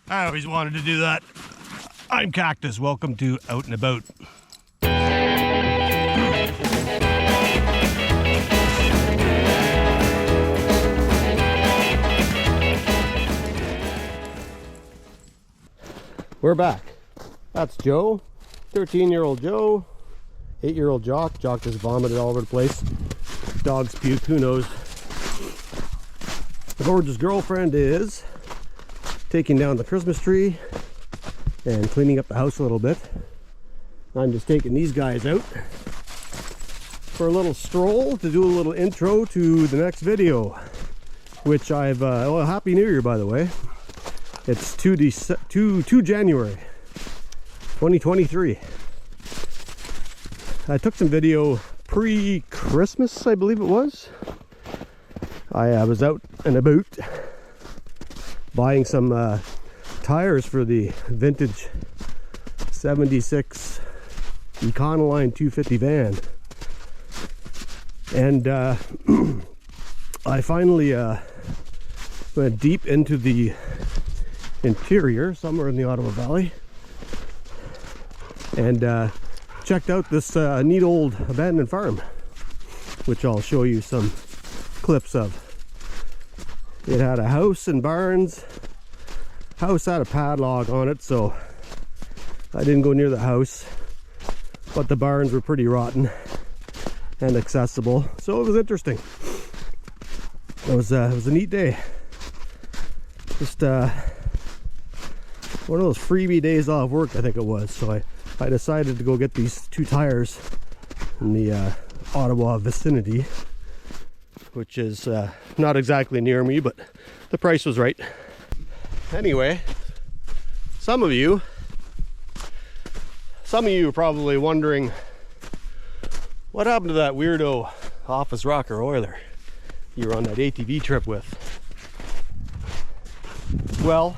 I always wanted to do that. I'm Cactus. Welcome to Out and About. We're back. That's Joe, 13-year-old Joe, 8-year-old Jock. Jock just vomited all over the place. Dog's puke, who knows. The gorgeous girlfriend is taking down the Christmas tree and cleaning up the house a little bit. I'm just taking these guys out for a little stroll to do a little intro to the next video, which I've well, Happy New Year, by the way. It's 2 January 2023. I took some video pre-Christmas, I believe it was. I was out and about buying some tires for the vintage 76 Econoline 250 van. And I finally went deep into the interior somewhere in the Ottawa Valley and checked out this neat old abandoned farm, which I'll show you some clips of. It had a house and barns. House had a padlock on it, so I didn't go near the house, but the barns were pretty rotten and accessible, so it was interesting. It was a neat day. Just one of those freebie days off work, I think it was. So I decided to go get these 2 tires in the Ottawa vicinity, which is not exactly near me, but the price was right. Anyway, some of you are probably wondering what happened to that weirdo office rocker Oiler you were on that ATV trip with. Well,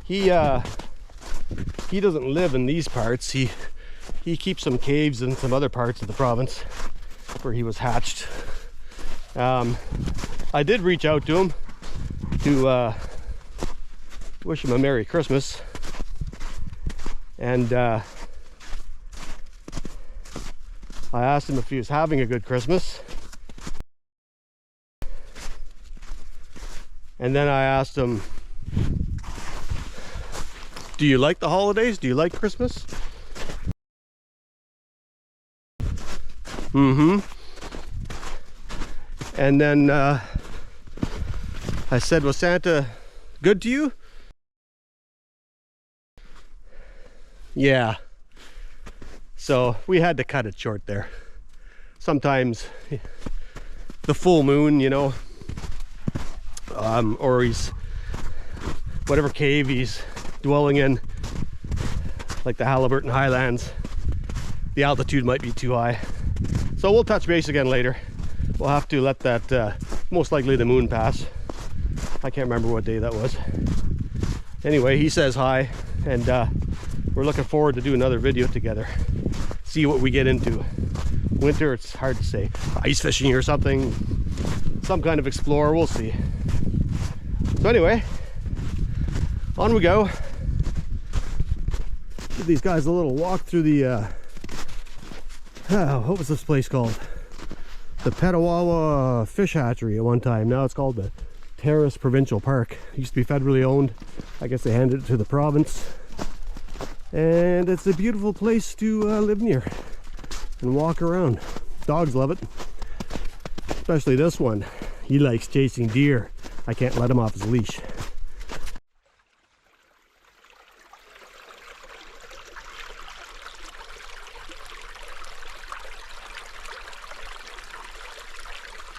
he doesn't live in these parts. He keeps some caves in some other parts of the province where he was hatched. I did reach out to him to wish him a Merry Christmas, and I asked him if he was having a good Christmas, and then I asked him, do you like the holidays? Do you like Christmas? And then I said, was Santa good to you? Yeah. So we had to cut it short there. Sometimes the full moon, you know, or he's whatever cave he's dwelling in, like the Halliburton Highlands, the altitude might be too high. So we'll touch base again later. We'll have to let that most likely the moon pass. I can't remember what day that was. Anyway, he says hi, and we're looking forward to do another video together. See what we get into. Winter, it's hard to say. Ice fishing or something, some kind of explorer, we'll see. So anyway, on we go. Give these guys a little walk through the what was this place called? The Petawawa Fish Hatchery at one time. Now it's called the Terrace Provincial Park. It used to be federally owned. I guess they handed it to the province. And it's a beautiful place to live near and walk around. Dogs love it. Especially this one. He likes chasing deer. I can't let him off his leash.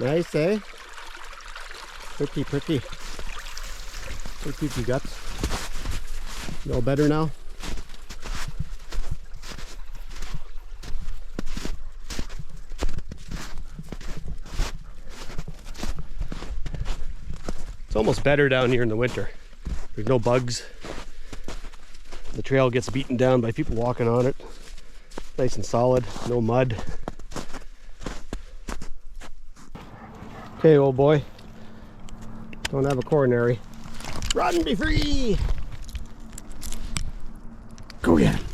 Nice, eh? Pretty, pretty. Pretty guts. You all better now? It's almost better down here in the winter. There's no bugs. The trail gets beaten down by people walking on it. Nice and solid, no mud. Okay, old boy. Don't have a coronary. Run, be free! Go get him!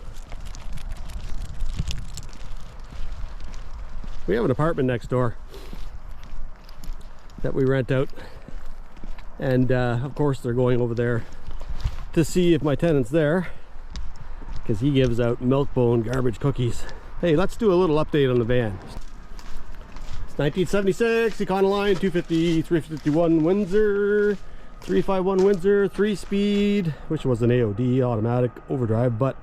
We have an apartment next door that we rent out, and of course they're going over there to see if my tenant's there, because he gives out milk bone garbage cookies. Hey, let's do a little update on the van. It's 1976 Econoline 250 351 Windsor 351 Windsor 3-speed, which was an AOD, automatic overdrive. But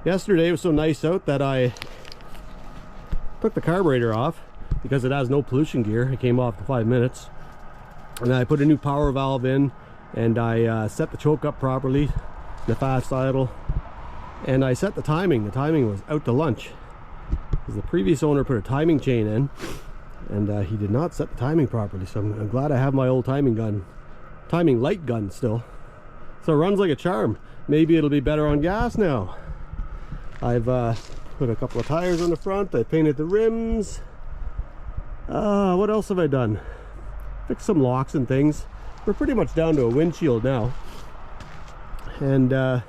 yesterday it was so nice out that I took the carburetor off because it has no pollution gear. It came off in 5 minutes, and I put a new power valve in, and I set the choke up properly, the fast idle, and I set the timing. The timing was out to lunch because the previous owner put a timing chain in, and he did not set the timing properly. So I'm glad I have my old timing light gun still. So it runs like a charm. Maybe it'll be better on gas now. I've put a couple of tires on the front. I painted the rims. What else have I done? Fixed some locks and things. We're pretty much down to a windshield now, and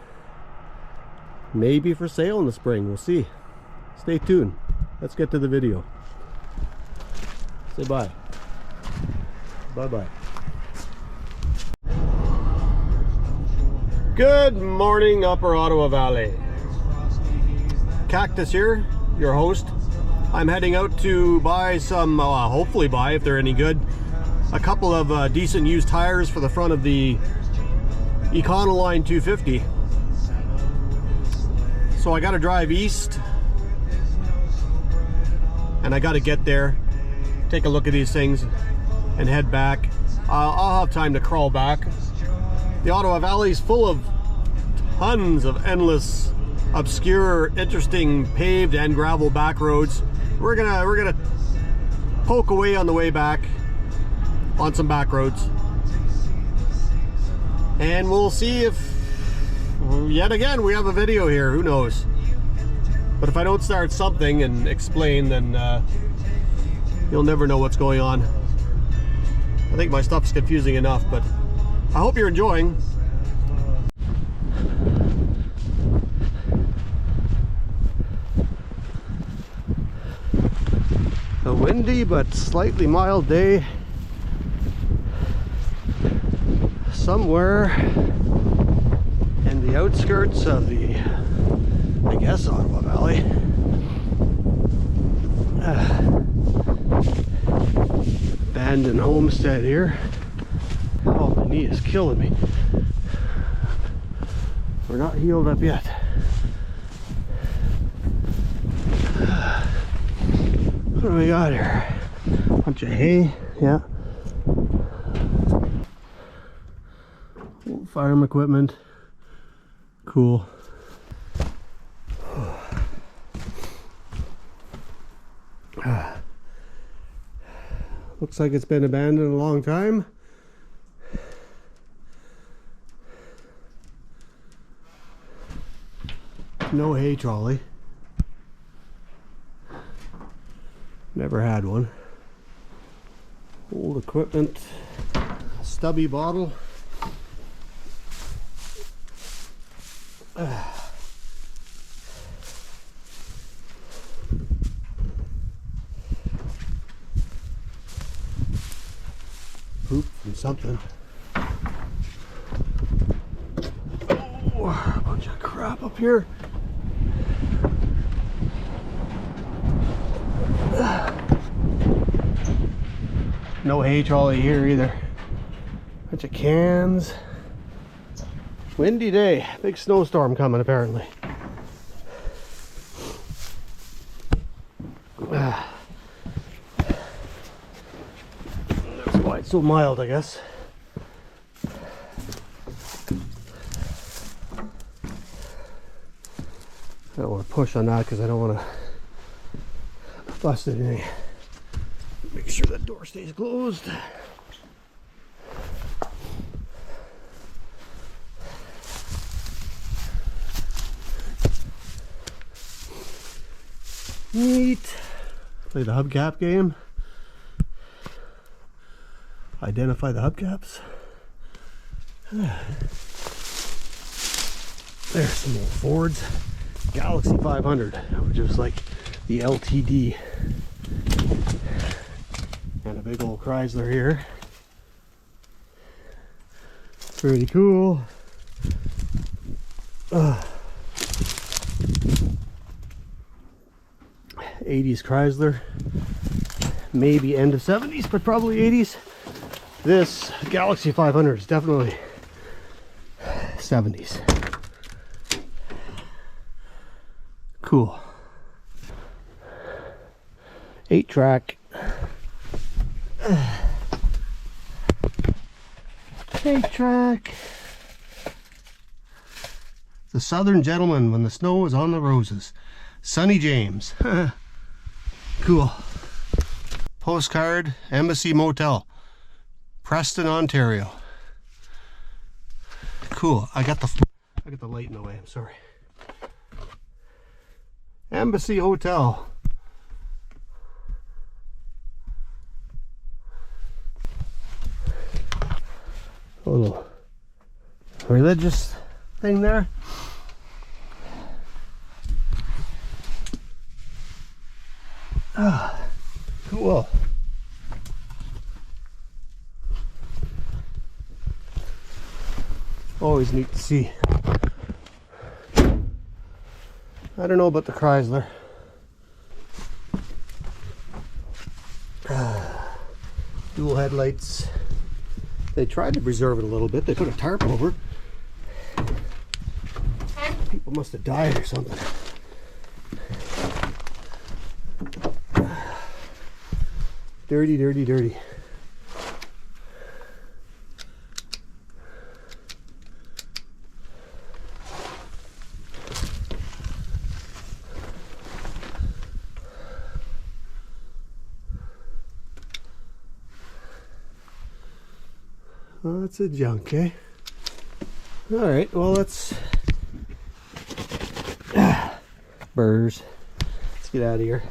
maybe for sale in the spring. We'll see. Stay tuned. Let's get to the video. Say bye. Bye-bye. Good morning, Upper Ottawa Valley. Cactus here, your host. I'm heading out to buy some, hopefully buy, if they're any good, a couple of decent used tires for the front of the Econoline 250. So I got to drive east, and I got to get there, take a look at these things, and head back. I'll have time to crawl back. The Ottawa Valley is full of tons of endless, obscure, interesting paved and gravel back roads. We're gonna poke away on the way back on some back roads, and we'll see if yet again we have a video here. Who knows? But if I don't start something and explain, then you'll never know what's going on. I think my stuff's confusing enough, but I hope you're enjoying. A windy but slightly mild day somewhere in the outskirts of the, I guess, Ottawa Valley. Abandoned homestead here. Oh, my knee is killing me. We're not healed up yet. What do we got here? Bunch of hay, yeah. Old farm equipment. Cool. Looks like it's been abandoned a long time. No hay trolley. Never had one. Old equipment. Stubby bottle. Poop from something. Oh, a bunch of crap up here. No hay trolley here either. Bunch of cans. Windy day. Big snowstorm coming apparently. That's why it's so mild, I guess. I don't want to push on that because I don't want to bust it in. Make sure that door stays closed. Neat. Play the hubcap game. Identify the hubcaps. There's some old Fords. Galaxy 500, which is like the LTD. And a big old Chrysler here. Pretty cool. 80s Chrysler. Maybe end of 70s, but probably 80s. This Galaxy 500 is definitely 70s. Cool. 8-track. 8-track. The Southern Gentleman when the snow is on the roses. Sonny James. Cool. Postcard, Embassy Motel, Preston, Ontario. Cool. I got the light in the way. I'm sorry. Embassy Hotel. A little religious thing there. Ah, cool. Always neat to see. I don't know about the Chrysler. Dual headlights. They tried to preserve it a little bit. They put a tarp over it. People must have died or something. Dirty, dirty, dirty. Lots of junk, eh? Alright, well, let's... Burrs. Let's get out of here.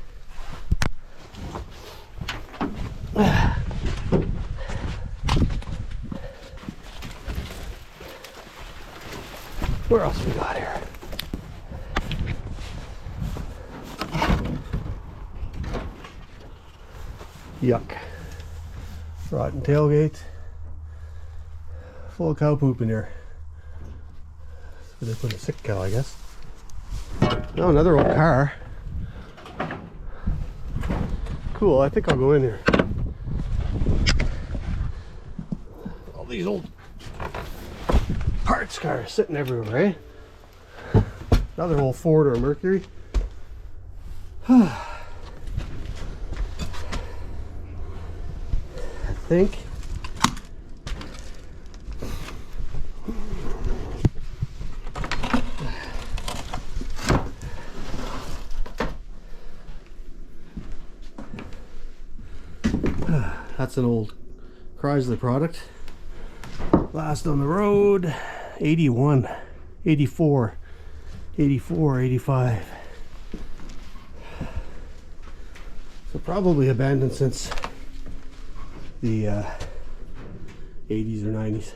Where else we got here? Yuck. Rotten tailgate. Full of cow poop in here. So they put a sick cow, I guess. Oh, another old car. Cool, I think I'll go in here. All these old parts cars sitting everywhere, eh? Another old Ford or a Mercury. I think. That's an old Chrysler product. Last on the road, 81, 84, 84, 85. So probably abandoned since the 80s or 90s.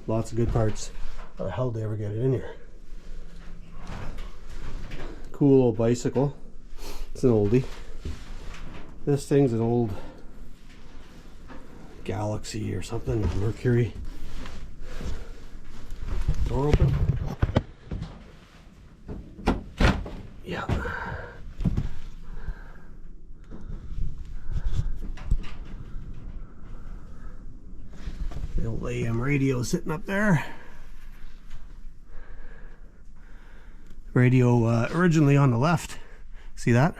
Lots of good parts. How the hell did they ever get it in here? Cool old bicycle. It's an oldie. This thing's an old Galaxy or something, Mercury. Door open. Yeah. The old AM radio sitting up there. Radio originally on the left. See that?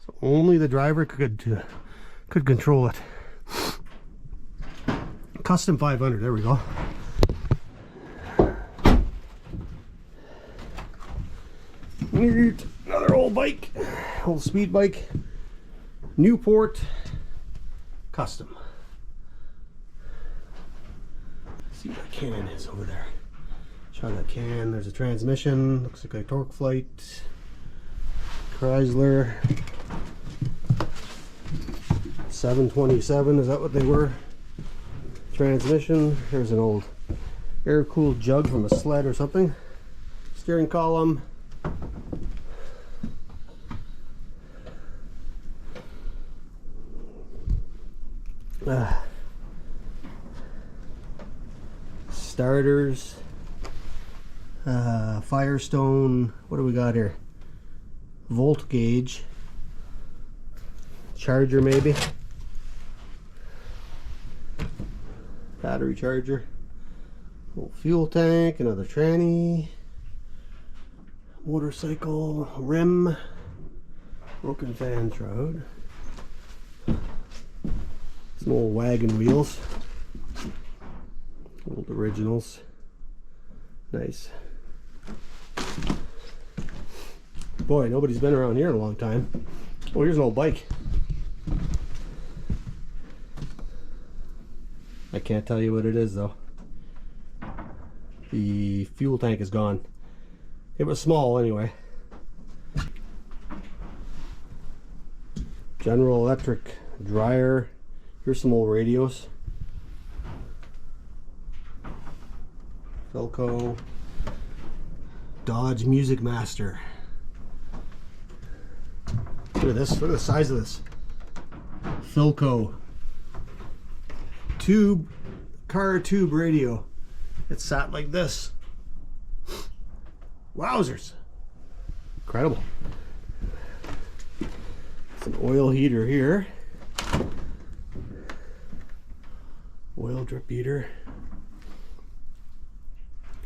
So only the driver could control it. Custom 500. There we go. Another old bike, old speed bike, Newport Custom. Let's see what that can is over there. Try that can. There's a transmission. Looks like a torque flight. Chrysler. 727, is that what they were? Transmission. Here's an old air-cooled jug from a sled or something. Steering column. Starters. Firestone. What do we got here? Volt gauge. Charger maybe. Battery charger. Old fuel tank. Another tranny. Motorcycle. Rim. Broken fan shroud. Some old wagon wheels. Old originals. Nice. Boy, nobody's been around here in a long time. Oh, here's an old bike. I can't tell you what it is though. The fuel tank is gone. It was small anyway. General Electric dryer. Here's some old radios. Philco. Dodge Music Master. Look at this. Look at the size of this. Philco. Tube. Car tube radio. It's sat like this. Wowzers. Incredible. It's an oil heater here. Oil drip heater.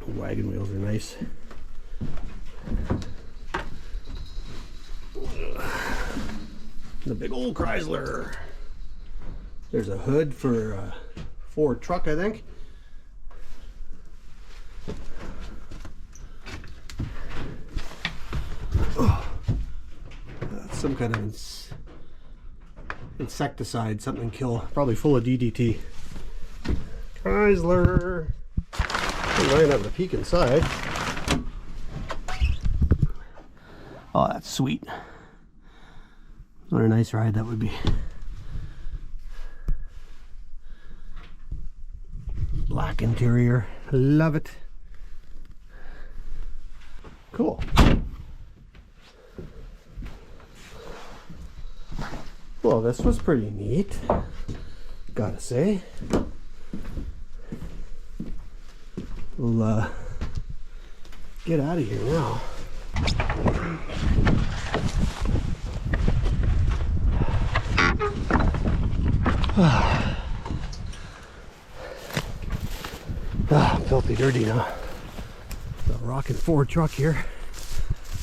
Wagon wheels are nice. The big old Chrysler. There's a hood for a Ford truck, I think. Oh, that's some kind of insecticide, something kill, probably full of DDT. Chrysler. I'm going to have a peek inside. Oh, that's sweet. What a nice ride that would be. Black interior. Love it. Cool. Well, this was pretty neat, gotta say. We'll get out of here now. Filthy dirty now. The rockin' Ford truck here.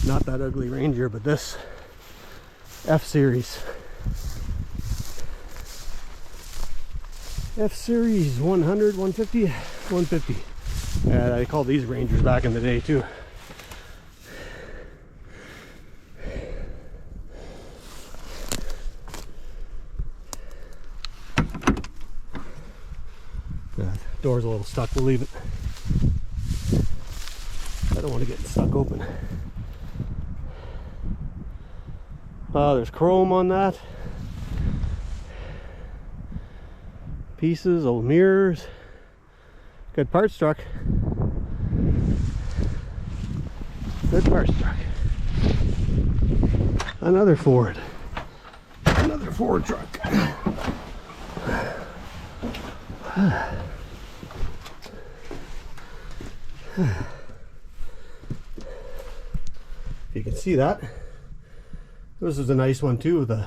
Not that ugly Ranger, but this F-Series. F-Series 100, 150, 150. Yeah, I called these Rangers back in the day too. Yeah, door's a little stuck, we'll leave it. I don't want to get stuck open. Oh, there's chrome on that. Pieces, old mirrors. Good parts truck. Good parts truck. Another Ford. Another Ford truck. You can see that. This is a nice one too, the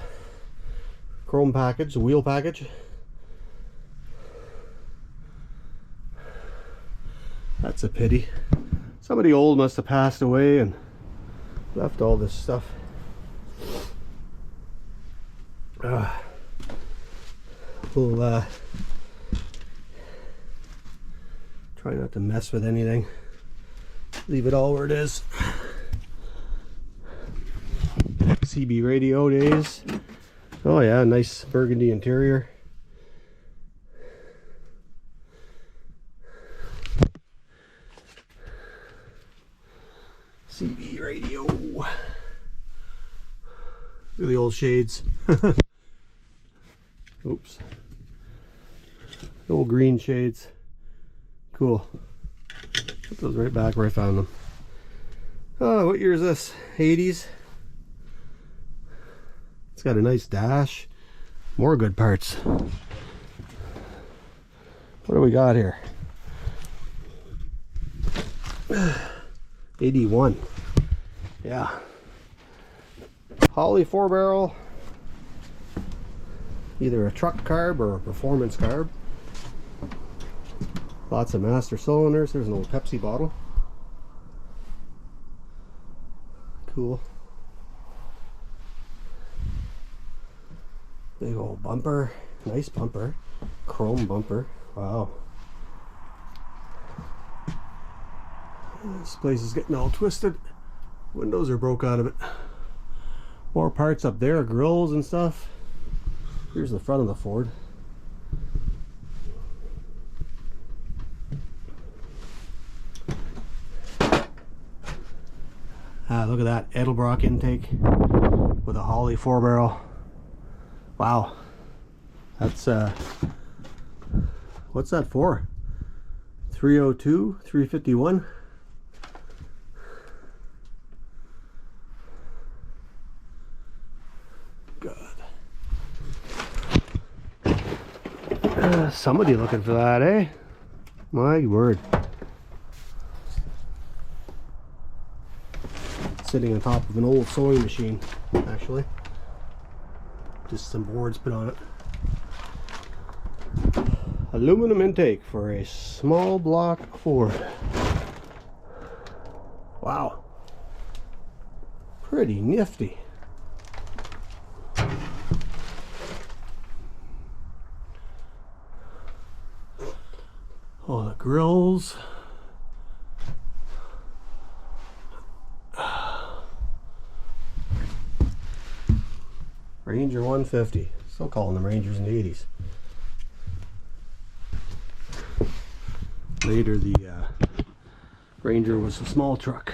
chrome package, the wheel package. That's a pity. Somebody old must have passed away and left all this stuff. We'll try not to mess with anything. Leave it all where it is. CB radio days. Oh yeah, nice burgundy interior. CB radio. Look at the old shades. Oops. Old green shades. Cool. Put those right back where I found them. Oh, what year is this? 80s. It's got a nice dash. More good parts. What do we got here? 81. Yeah. Holley 4-barrel. Either a truck carb or a performance carb. Lots of master cylinders. There's an old Pepsi bottle. Cool. Big old bumper. Nice bumper. Chrome bumper. Wow. This place is getting all twisted. Windows are broke out of it. More parts up there, grills and stuff. Here's the front of the Ford. Look at that Edelbrock intake with a Holley 4-barrel. Wow. That's what's that for? 302, 351. Good. Somebody looking for that, eh? My word. Sitting on top of an old sewing machine, actually. Just some boards put on it. Aluminum intake for a small block Ford. Wow. Pretty nifty. Oh, the grills. Ranger 150. Still calling them Rangers in the 80s. Later the Ranger was a small truck.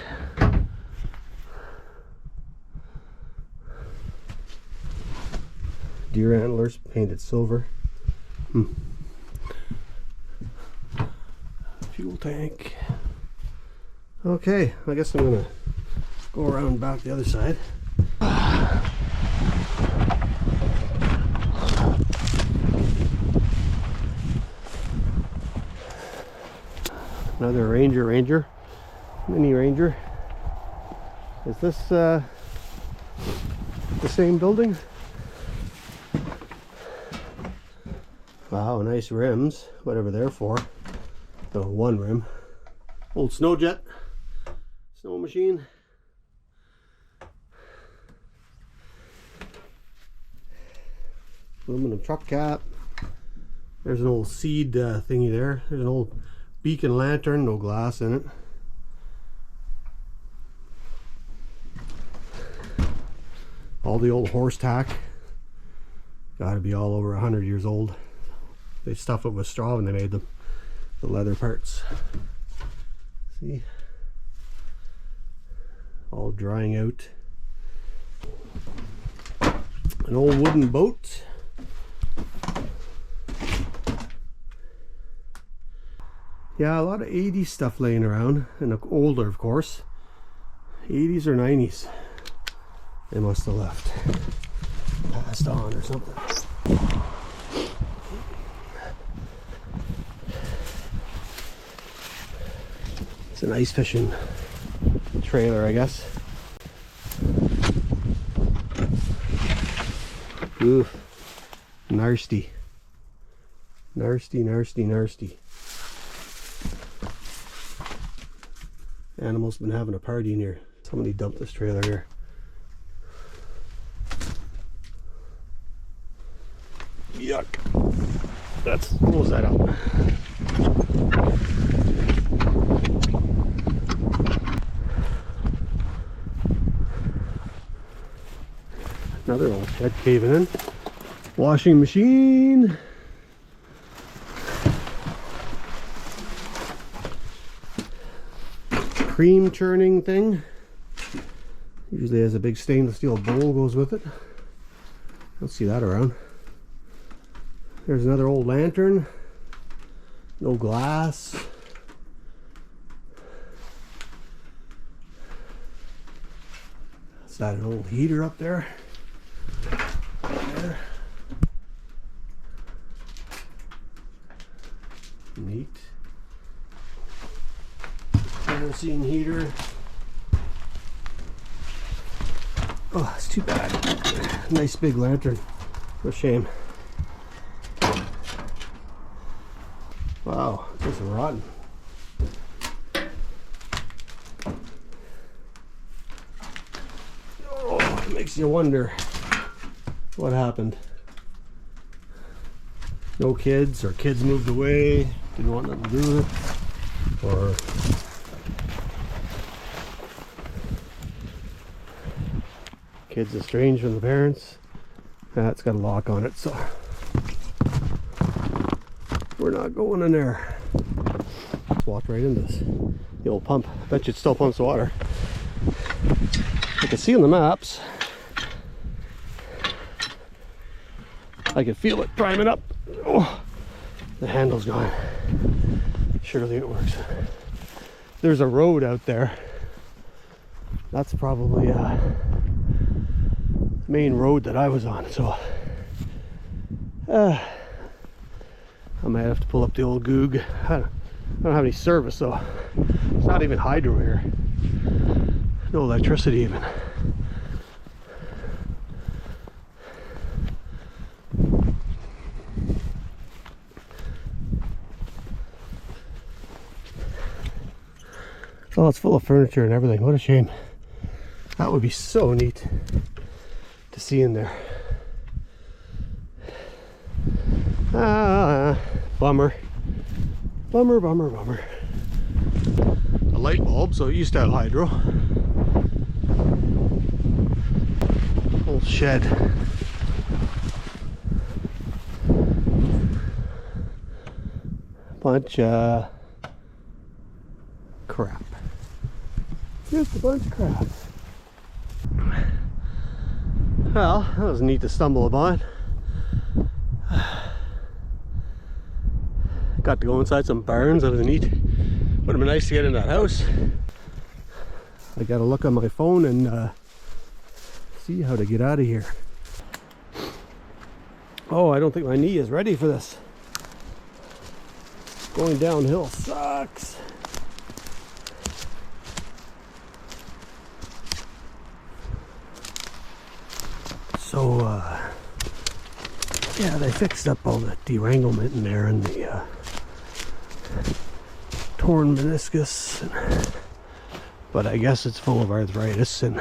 Deer antlers painted silver. Fuel tank. Okay, I guess I'm gonna go around back the other side. Another Ranger, mini Ranger. Is this the same building? Wow, nice rims, whatever they're for. Oh, one rim. Old snow jet, snow machine. Aluminum truck cap. There's an old seed thingy there. There's an old beacon lantern, no glass in it. All the old horse tack. Got to be all over 100 years old. They stuff it with straw when they made them. The leather parts. See? All drying out. An old wooden boat. Yeah, a lot of 80s stuff laying around, and older, of course. 80s or 90s. They must have left. Passed on or something. It's an ice fishing trailer, I guess. Oof. Nasty. Nasty, nasty, nasty. Animals been having a party in here. Somebody dumped this trailer here. Yuck. Let's close that up. Another old shed caving in. Washing machine. Cream churning thing. Usually has a big stainless steel bowl goes with it. Don't see that around. There's another old lantern. No glass. Is that an old heater up there? There. Neat. Kerosene heater. Oh, it's too bad. Nice big lantern. What a shame. Wow, this is rotten. Oh, it makes you wonder what happened. No kids, or kids moved away, didn't want nothing to do with it, or kids estranged from the parents. That's got a lock on it, so we're not going in there. Let's walk right into this. The old pump. I bet you it still pumps water. I can see on the maps. I can feel it priming up. Oh, the handle's gone. Surely it works. There's a road out there. That's probably a main road that I was on, so I might have to pull up the old Goog. I don't have any service, though. It's not even hydro here. No electricity even. Oh, it's full of furniture and everything. What a shame. That would be so neat to see in there. Bummer. Bummer, bummer, bummer. A light bulb, so it used to have hydro. Old shed. Bunch of crap. Just a bunch of crap. Well, that was neat to stumble upon. Got to go inside some barns. That was neat. Would have been nice to get in that house. I gotta look on my phone and see how to get out of here. Oh, I don't think my knee is ready for this. Going downhill sucks. So, yeah, they fixed up all the deranglement in there and the torn meniscus. But I guess it's full of arthritis and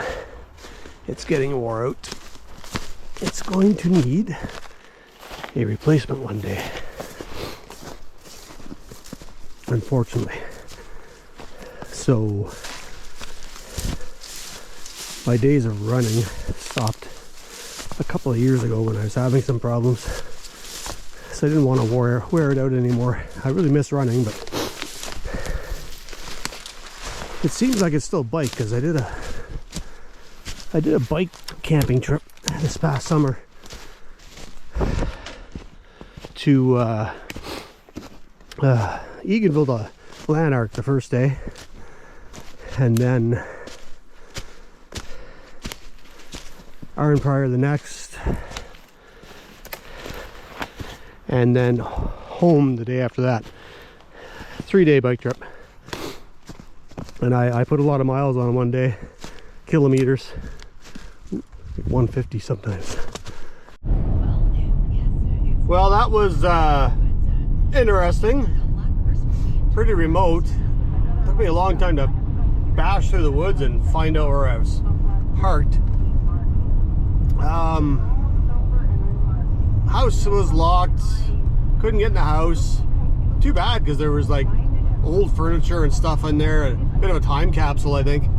it's getting wore out. It's going to need a replacement one day, unfortunately. So, my days of running stopped a couple of years ago when I was having some problems, so I didn't want to wear it out anymore. I really miss running, but it seems like it's still bike, because I did a bike camping trip this past summer to Eganville to Lanark the first day, and then Arnprior the next, and then home the day after that. 3-day bike trip, and I put a lot of miles on one day, kilometers, 150 sometimes. Well, that was interesting, pretty remote. Took me a long time to bash through the woods and find out where I was parked. House was locked, couldn't get in the house. Too bad, because there was like old furniture and stuff in there, a bit of a time capsule, I think.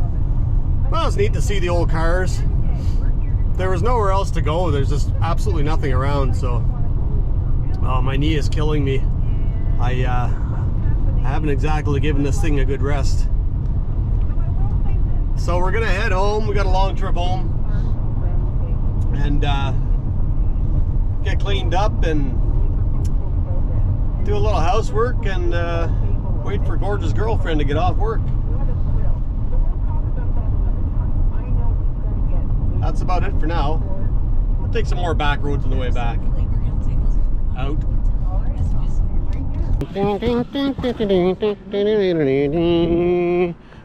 Well, it's neat to see the old cars. There was nowhere else to go. There's just absolutely nothing around, so my knee is killing me. I haven't exactly given this thing a good rest. So we're gonna head home. We got a long trip home, and get cleaned up and do a little housework and wait for Gorge's girlfriend to get off work. That's about it for now. We'll take some more back roads on the way back. Out.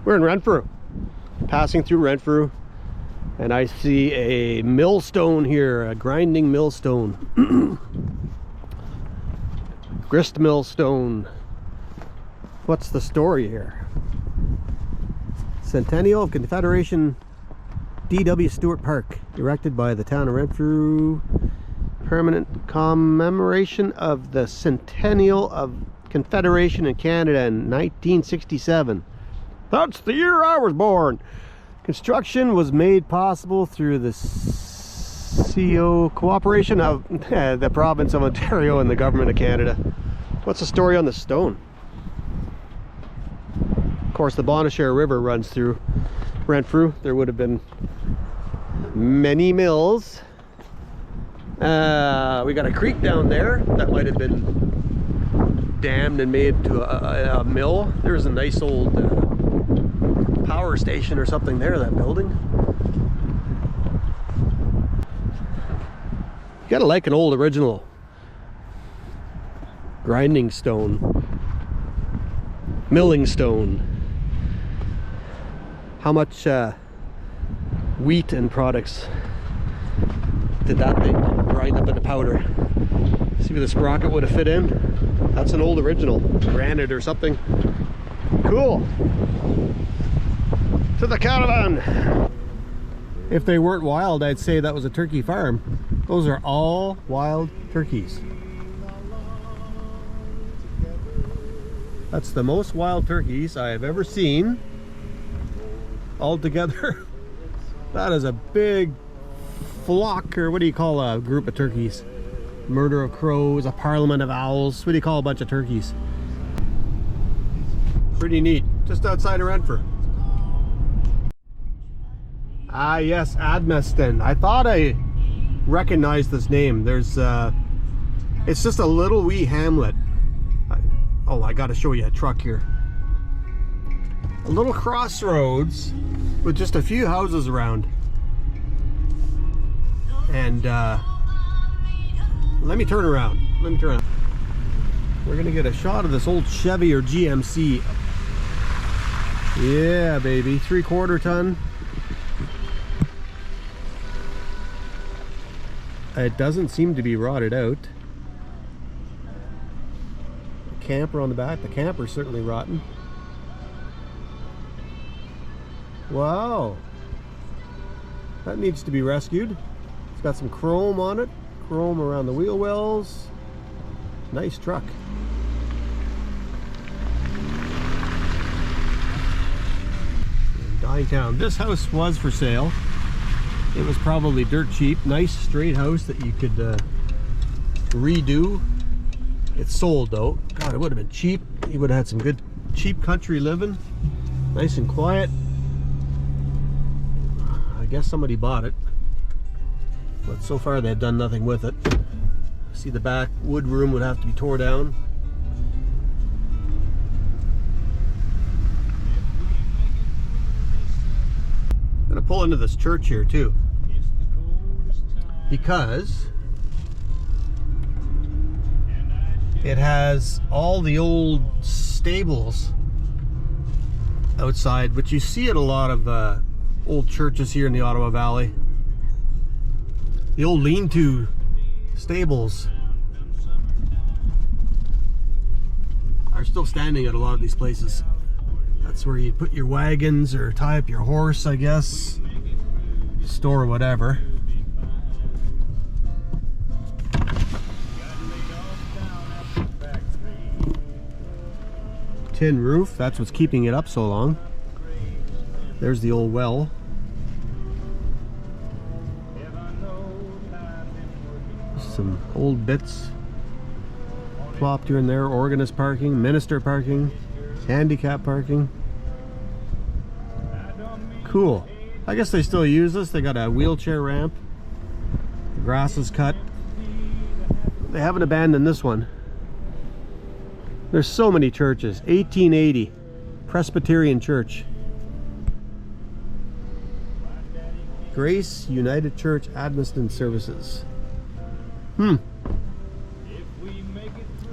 We're in Renfrew. Passing through Renfrew. And I see a millstone here, a grinding millstone. Grist millstone. What's the story here? Centennial of Confederation D.W. Stewart Park, erected by the town of Renfrew. Permanent commemoration of the Centennial of Confederation in Canada in 1967. That's the year I was born. Construction was made possible through the cooperation of the province of Ontario and the government of Canada. What's the story on the stone? Of course, the Bonnechere River runs through Renfrew. There would have been many mills. We got a creek down there that might have been dammed and made to a mill. There's a nice old power station or something there, that building. You gotta like an old original grinding stone, milling stone. How much wheat and products did that thing grind up into powder? See where the sprocket would have fit in? That's an old original, granite or something. Cool. To the caravan. If they weren't wild, I'd say that was a turkey farm. Those are all wild turkeys. That's the most wild turkeys I have ever seen all together. That is a big flock, or what do you call a group of turkeys? Murder of crows, a parliament of owls. What do you call a bunch of turkeys? Pretty neat. Just outside of Renfrew. Ah yes, Admaston. I thought I recognized this name. There's it's just a little wee hamlet. Oh, I gotta show you a truck here. A little crossroads with just a few houses around. And let me turn around. We're gonna get a shot of this old Chevy or GMC. Yeah, baby, 3/4 ton. It doesn't seem to be rotted out. A camper on the back. The camper's certainly rotten. Wow. That needs to be rescued. It's got some chrome on it. Chrome around the wheel wells. Nice truck. In Dyingtown. This house was for sale. It was probably dirt cheap. Nice straight house that you could redo. It's sold though. God, it would have been cheap. You would have had some good cheap country living. Nice and quiet. I guess somebody bought it. But so far they've done nothing with it. See, the back wood room would have to be tore down. I'm gonna pull into this church here too, because it has all the old stables outside, which you see at a lot of old churches here in the Ottawa Valley. The old lean-to stables are still standing at a lot of these places. That's where you put your wagons or tie up your horse, I guess. Store whatever. Tin roof, that's what's keeping it up so long. There's the old well. Some old bits plopped here and there. Organist parking, minister parking, handicap parking. Cool. I guess they still use this. They got a wheelchair ramp. The grass is cut. They haven't abandoned this one. There's so many churches. 1880 Presbyterian Church. Grace United Church Adventist Services.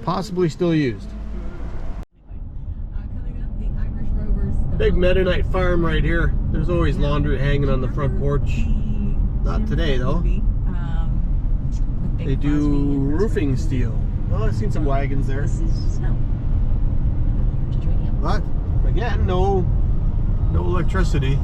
Possibly still used. Big Mennonite farm right here. There's always laundry hanging on the front porch. Not today though. They do roofing steel. Oh, I've seen some wagons there. But again, no electricity.